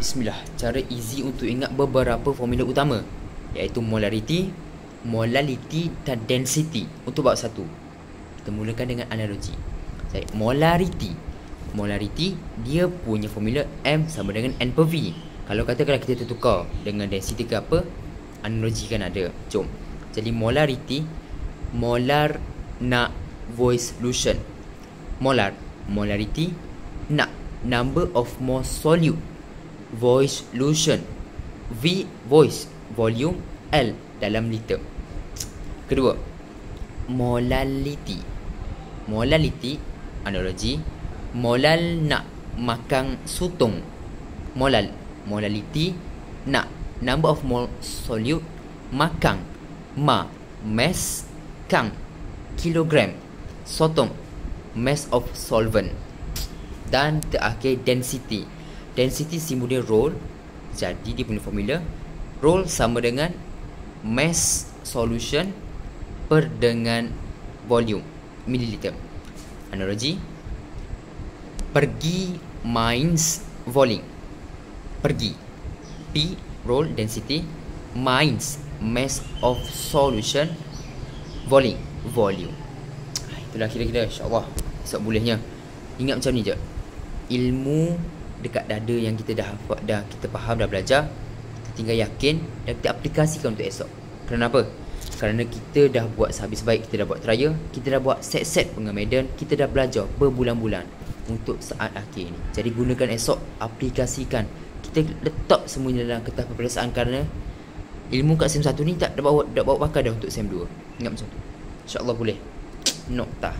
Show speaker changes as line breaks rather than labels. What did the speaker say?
Bismillah. Cara easy untuk ingat beberapa formula utama, iaitu molarity, molality dan density. Untuk bab 1, kita mulakan dengan analogi. Molarity dia punya formula M sama dengan N per V. Kalau katakanlah kita tertukar dengan density ke apa, analogi kan ada. Jom. Jadi molarity, molar nak voice solution. Molarity nak number of mole solute, voice solution. V voice, volume. L dalam liter. Kedua, molality analogi. Molal nak makan sotong. Molality nak number of mole solute, makan. Mass, kang, kilogram. Sotong, mass of solvent. Dan terakhir density simbol dia role. Jadi dia punya formula role sama dengan mass solution per dengan volume, mililiter. Analogi, pergi minus volume. Pergi, P role density, minus mass of solution, volume. Itulah kira-kira, insyaAllah esok bolehnya. Ingat macam ni je, ilmu dekat dada yang kita dah kita faham, dah belajar. Kita tinggal yakin dan kita aplikasikan untuk esok. Kenapa? Kerana kita dah buat sehabis baik, kita dah buat trial, kita dah buat set pengemedan, kita dah belajar berbulan-bulan untuk saat akhir ni. Jadi gunakan esok, aplikasikan. Kita letak semuanya dalam kertas peperiksaan, kerana ilmu kat SEM 1 ni tak bawa bakal dah untuk SEM 2. Ingat macam tu. InsyaAllah boleh. Noktah.